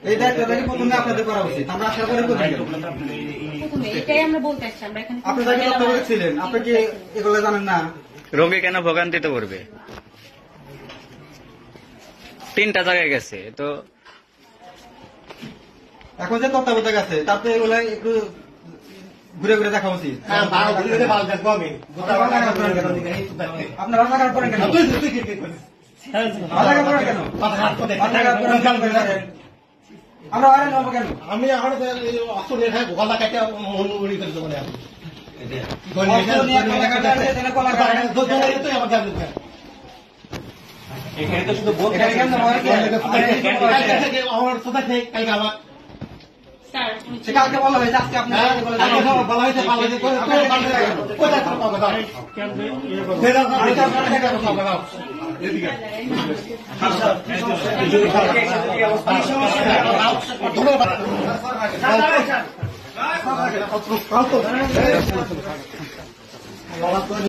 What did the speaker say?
এই দায়িত্বটা কি প্রথমে আপনাদের করা উচিত? আমরা আশা করি এটাই আমরা বলতে আসছি। আমরা এখানে আপনি যাকে তত্ত্বাবধায়ক ছিলেন, আপনি কি এগুলো জানেন না? রোগী কেন ভোগান্তিতে পড়বে? 3টা জায়গায় গেছে তো এখন যে তত্ত্বাবধায়ক আছে তাতে এগুলো একটু ঘুরে ঘুরে দেখা উচিত। আপনার রান্নাঘর করেন কেন? রান্নাঘর করেন কেন? আমরা বাইরে নেবো কেন? আমি এখন অস্ত্র নিয়ে খাই গলা কাটে মন উড়ি করে দেবো এখানে তো শুধু বোধ কালকে বলা হয়েছে, আজকে আপনি বলা হয়েছে ধন্যবাদ।